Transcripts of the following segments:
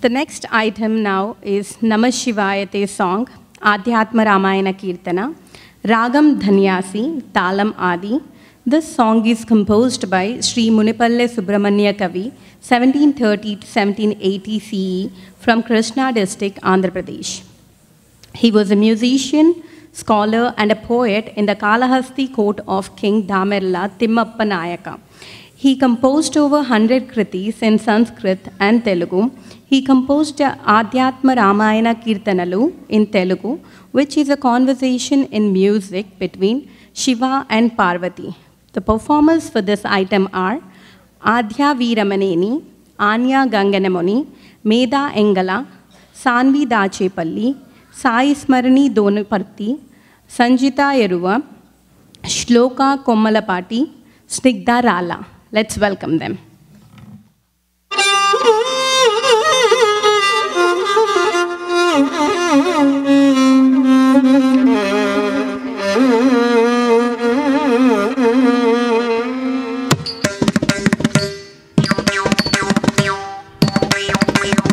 The next item now is Namah Shivayate song, Adhyatma Ramayana Kirtana, Ragam Dhanyasi, Talam Adi. This song is composed by Sri Munipalle Subramanya Kavi, 1730 to 1780 CE, from Krishna district, Andhra Pradesh. He was a musician, scholar, and a poet in the Kalahasti court of King Damerla Timmappa Nayaka. He composed over 100 kritis in Sanskrit and Telugu. He composed Adhyatma Ramayana Kirtanalu in Telugu, which is a conversation in music between Shiva and Parvati. The performers for this item are Adhya Veeramaneni, Anya Ganganamoni, Meda Engala, Sanvi Dachepalli, Sai Smarani Donuparthi, Sanjita Yeruva, Shloka Kommalapati, Snigdha Rala. Let's welcome them.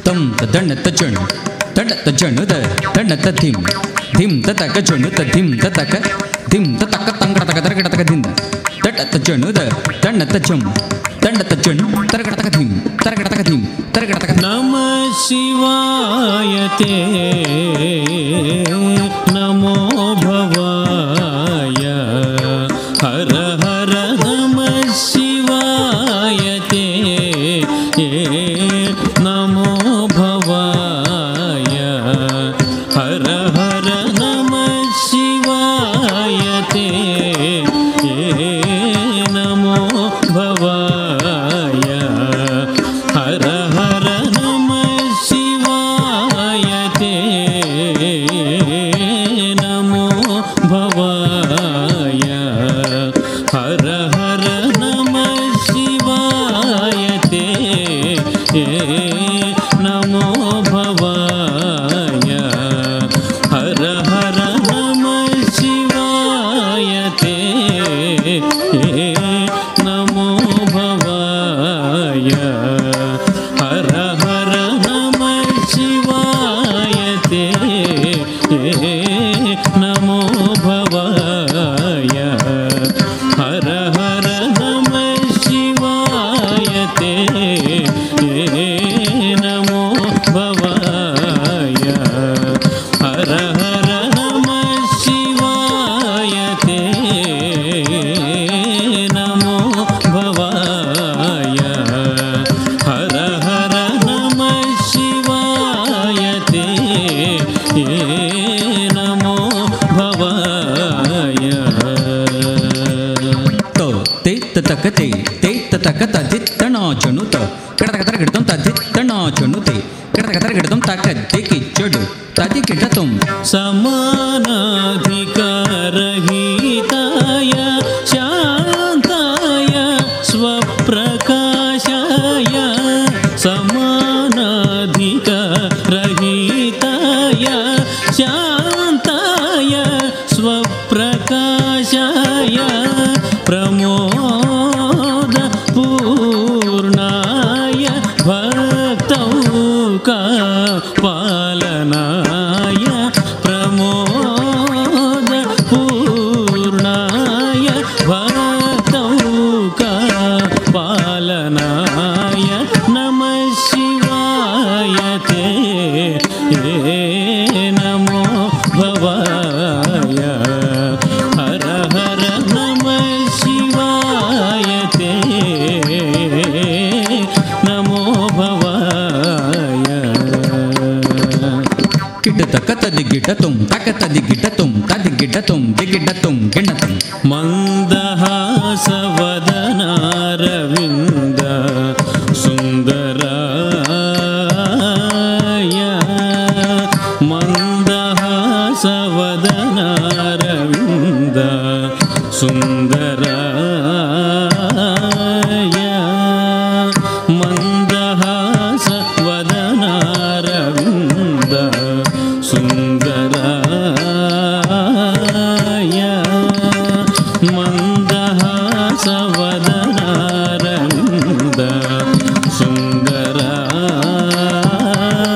Tam the danna the chun, the chun the danna the dim the taka chun the dim the taka tanga taka dinda. The chun the danna the chum, the chun, taka dim. Namah Shivayate, Namo Bhavaya, Hara Hara Namah Shivayate, Namo Bhavaya, Hara Hara Namah Shivayate, Namo Bhavaya, Hara Hara Namah Shivayate, Namo Bhavaya, Hara Hara Namah Shivayate, Namo Bhavaya, Hara Hara Namah Shivayate, Namo Bhavaya, Hara Hara Namah Shivayate, Namo Bhavaya, Hara Hara Namah Shivayate, Namo Bhavaya, Hara Hara Namah Shivayate, Namo Bhavaya, Hara Hara Namah Shivayate, Namo Bhavaya. To te tatakate te tatakata dittana chanuta kadakatara gidam tadittana chanute kadakatara gidam takadde kichadu tadikitatum samanadhikarahitaya shantaya swaprakashaya samanadhikarahitaya shantaya swaprakashaya pramoda purnaya bhaktauka palanaya pramoda purnaya bhaktauka palanaya Namah Shivayate, Namo Bhavaya, Hara Hara Namah Shivayate, Namo Bhavaya. Kidataka digidatum, takata digidatum, tadigidatum, digidatum, ginatum. Mandahasa vadana ravinda sundaraya, Mandahasa vadana ravinda sundaraya, Mandahasa vadana ravinda sundaraya, Mandahasa vadana ravinda sundaraya.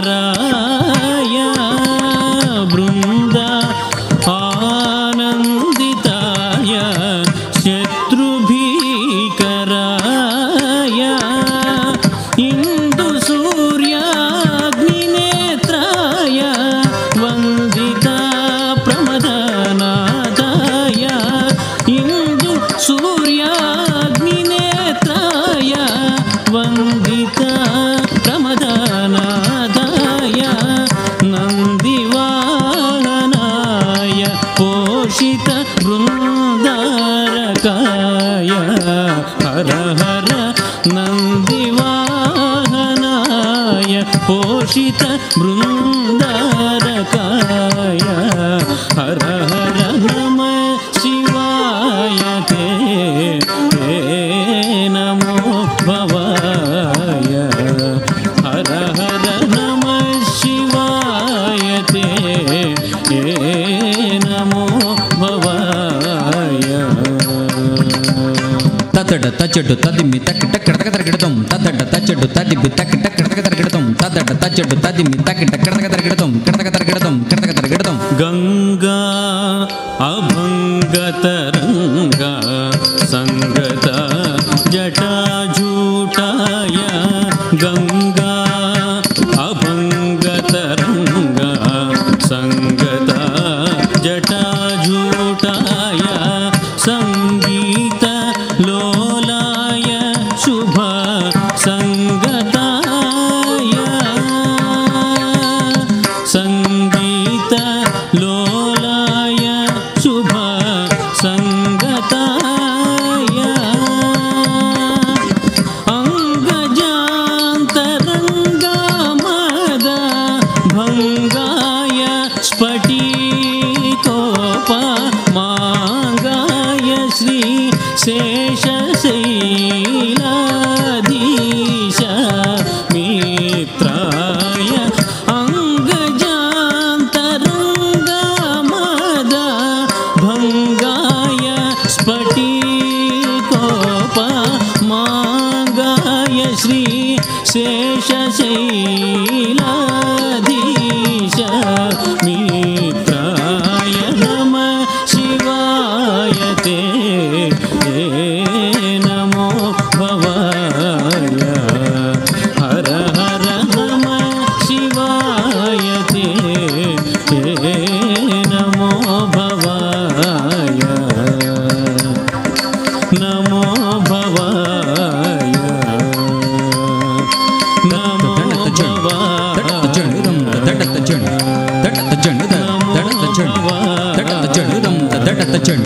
शत्रुभीकराय Vrinda आनन्दिताय शत्रुभीकराय इन्दुसूर्याग्निनेत्राय Vandita प्रमदनादाय इन्दुसूर्याग्निनेत्राय Vandita प्रमदनादाय नन्दिवाहनाय पोषित वृन्दारकाय हर हर नन्दिवाहनाय पोषित वृन्दारकाय हर हर नमः शिवाय ते नमो भवाय हर हर नमः शिवाय ते नमो भवाय తదడ తచ్చడు తదిమి తక్కి టక్క టక్క తరగడతం తదడ తచ్చడు తదిమి తక్కి టక్క టక్క తరగడతం తదడ తచ్చడు తదిమి తక్కి టక్క టక్క తరగడతం కటక తరగడతం కటక తరగడతం గంగా అభంగతరంగా సంగత జటాజూటాయ గంగా అభంగతరంగా సంగత జటాజూటాయ సంగీత లోలాయ శుభ సంగతాయ సంగీత లోలాయ శుభ సంగతాయ అంగజాంతరంగా మద భంగాయ స్ఫటికోప మాంగాయ శ్రీ శేషశైలాధీశ మిత్రాయ అంగజాంతరంగా మద భంగాయ స్ఫటికోప మాంగాయ శ్రీ శేషశైలాధీశ మిత్రాయ నమః శివాయ తే నమో భవాయ హర హర నమః శివాయ తే నమో భవాయ నమో భవాయ నమో భవాయ దడ తచ్చడు దడ తచ్చడు దడ తచ్చడు దడ తచ్చడు దడ తచ్చడు